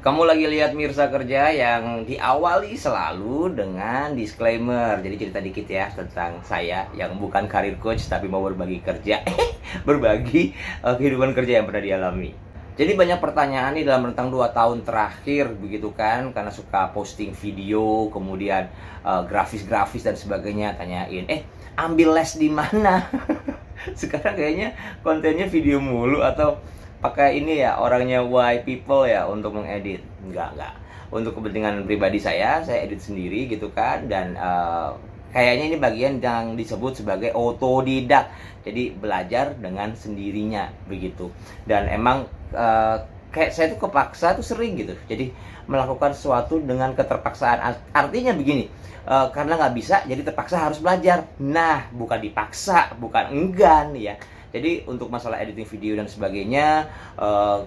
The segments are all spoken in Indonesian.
Kamu lagi lihat Mirsa Kerja yang diawali selalu dengan disclaimer. Jadi cerita dikit ya tentang saya yang bukan karir coach tapi mau berbagi kerja. Berbagi kehidupan kerja yang pernah dialami. Jadi banyak pertanyaan nih dalam rentang 2 tahun terakhir begitu kan, karena suka posting video, kemudian grafis-grafis dan sebagainya, tanyain, ambil les di mana? Sekarang kayaknya kontennya video mulu atau pakai ini ya, orangnya why people ya untuk mengedit. Enggak. Untuk kepentingan pribadi saya edit sendiri gitu kan. Dan kayaknya ini bagian yang disebut sebagai otodidak. Jadi belajar dengan sendirinya begitu. Dan emang kayak saya tuh kepaksa tuh sering gitu. Jadi melakukan sesuatu dengan keterpaksaan. Artinya begini, karena nggak bisa jadi terpaksa harus belajar. Nah, bukan dipaksa, bukan enggan ya. Jadi untuk masalah editing video dan sebagainya,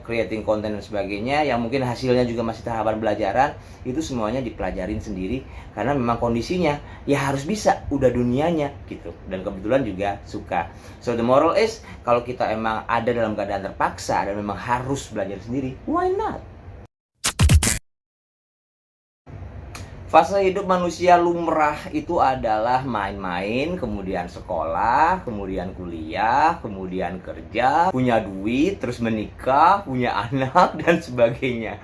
creating konten dan sebagainya, yang mungkin hasilnya juga masih tahapan belajaran, itu semuanya dipelajarin sendiri karena memang kondisinya ya harus bisa, udah dunianya gitu. Dan kebetulan juga suka. So the moral is, kalau kita emang ada dalam keadaan terpaksa dan memang harus belajar sendiri, why not? Fase hidup manusia lumrah itu adalah main-main, kemudian sekolah, kemudian kuliah, kemudian kerja, punya duit, terus menikah, punya anak, dan sebagainya.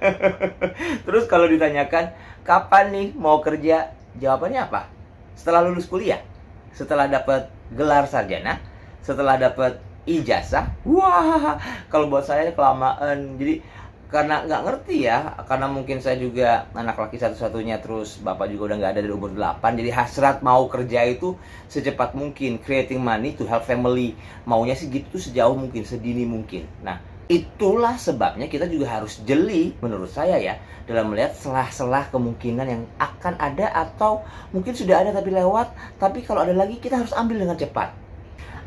Terus kalau ditanyakan, kapan nih mau kerja? Jawabannya apa? Setelah lulus kuliah? Setelah dapat gelar sarjana? Setelah dapat ijazah? Wah, kalau buat saya kelamaan. Jadi karena nggak ngerti ya, karena mungkin saya juga anak laki satu-satunya, terus bapak juga udah nggak ada dari umur 8, jadi hasrat mau kerja itu secepat mungkin, creating money to help family, maunya sih gitu sejauh mungkin, sedini mungkin. Nah, itulah sebabnya kita juga harus jeli menurut saya ya, dalam melihat selah-selah kemungkinan yang akan ada atau mungkin sudah ada tapi lewat, tapi kalau ada lagi kita harus ambil dengan cepat.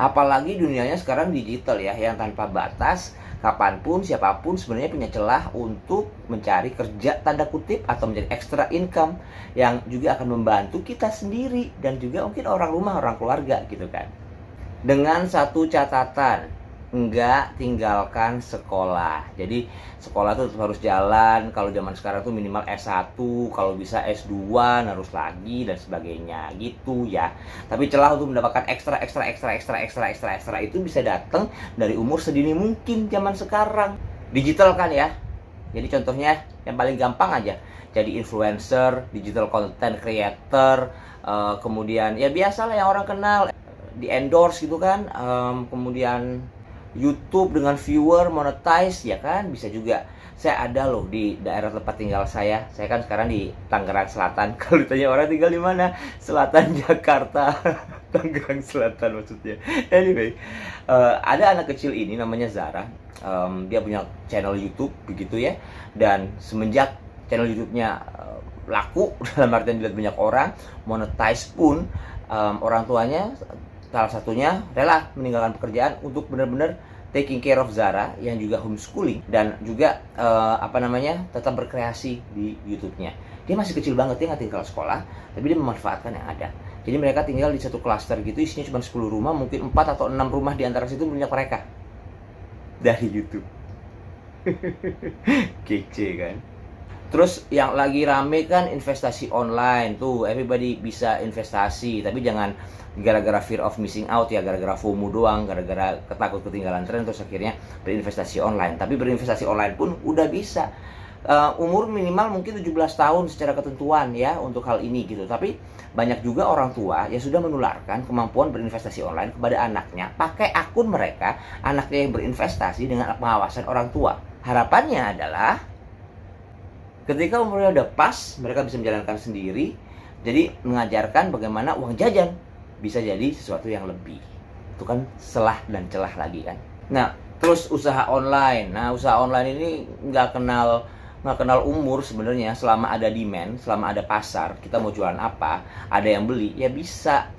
Apalagi dunianya sekarang digital ya, yang tanpa batas, kapanpun, siapapun sebenarnya punya celah untuk mencari kerja tanda kutip atau menjadi extra income yang juga akan membantu kita sendiri dan juga mungkin orang rumah, orang keluarga gitu kan. Dengan satu catatan, enggak tinggalkan sekolah. Jadi sekolah tuh tetap harus jalan. Kalau zaman sekarang tuh minimal S1, kalau bisa S2 harus lagi dan sebagainya gitu ya. Tapi celah untuk mendapatkan ekstra itu bisa datang dari umur sedini mungkin zaman sekarang. Digital kan ya. Jadi contohnya yang paling gampang aja, jadi influencer, digital content creator, kemudian ya biasalah yang orang kenal, di endorse gitu kan, kemudian YouTube dengan viewer, monetize ya kan, bisa juga. Saya ada loh di daerah tempat tinggal saya kan sekarang di Tangerang Selatan. Kalau ditanya orang tinggal di mana, Selatan Jakarta. Tangerang Selatan maksudnya. Anyway, ada anak kecil ini namanya Zara. Dia punya channel YouTube begitu ya, dan semenjak channel YouTube-nya laku dalam artian dilihat banyak orang, monetize pun, orang tuanya salah satunya rela meninggalkan pekerjaan untuk benar-benar taking care of Zara yang juga homeschooling dan juga tetap berkreasi di YouTube-nya. Dia masih kecil banget, dia nggak tinggal sekolah, tapi dia memanfaatkan yang ada. Jadi mereka tinggal di satu klaster gitu, isinya cuma 10 rumah, mungkin 4 atau 6 rumah di antara situ punya mereka dari YouTube. Kece kan? Terus yang lagi rame kan investasi online tuh, everybody bisa investasi, tapi jangan gara-gara fear of missing out ya, gara-gara FOMO doang, gara-gara ketakut ketinggalan tren terus akhirnya berinvestasi online. Tapi berinvestasi online pun udah bisa. Umur minimal mungkin 17 tahun secara ketentuan ya untuk hal ini gitu. Tapi banyak juga orang tua yang sudah menularkan kemampuan berinvestasi online kepada anaknya, pakai akun mereka, anaknya yang berinvestasi dengan pengawasan orang tua. Harapannya adalah ketika umurnya udah pas, mereka bisa menjalankan sendiri. Jadi mengajarkan bagaimana uang jajan bisa jadi sesuatu yang lebih. Itu kan selah dan celah lagi kan. Nah, terus usaha online. Nah, usaha online ini nggak kenal umur sebenarnya. Selama ada demand, selama ada pasar, kita mau jualan apa, ada yang beli, ya bisa.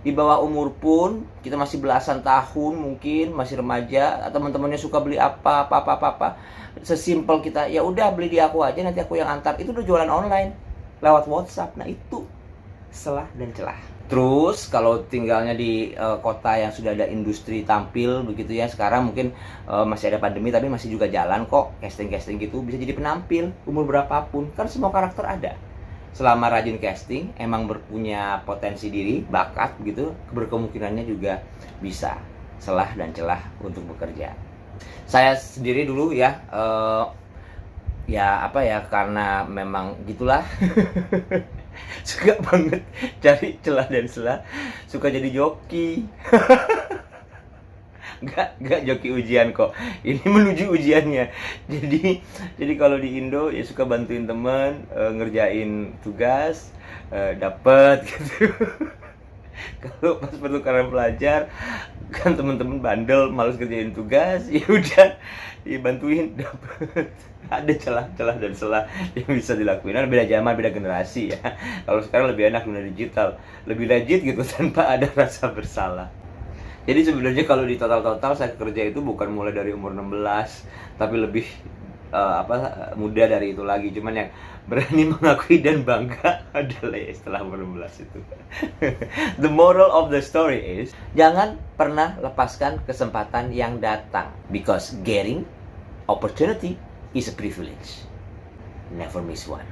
Di bawah umur pun, kita masih belasan tahun mungkin, masih remaja, atau teman-temannya suka beli apa, sesimpel kita, ya udah beli di aku aja, nanti aku yang antar. Itu udah jualan online lewat WhatsApp. Nah, itu selah dan celah. Terus kalau tinggalnya di kota yang sudah ada industri tampil begitu ya, sekarang mungkin masih ada pandemi tapi masih juga jalan kok casting-casting gitu, bisa jadi penampil umur berapapun, kan semua karakter ada. Selama rajin casting, emang berpunya potensi diri, bakat gitu, berkemungkinannya juga bisa celah dan celah untuk bekerja. Saya sendiri dulu ya, ya apa ya, karena memang gitulah. Suka banget cari celah dan celah, suka jadi joki. Nggak joki ujian kok, ini menuju ujiannya. Jadi kalau di Indo ya suka bantuin temen ngerjain tugas, dapet gitu. Kalau pas pertukaran pelajar kan temen-temen bandel males kerjain tugas, ya udah dibantuin dapet. Ada celah-celah dan celah yang bisa dilakuin. Nah, beda zaman, beda generasi ya. Kalau sekarang lebih enak, dunia digital, lebih legit gitu tanpa ada rasa bersalah. Jadi sebenarnya kalau di total-total saya kerja itu bukan mulai dari umur 16, tapi lebih muda dari itu lagi. Cuman yang berani mengakui dan bangga adalah ya setelah umur 16 itu. The moral of the story is, jangan pernah lepaskan kesempatan yang datang, because getting opportunity is a privilege. Never miss one.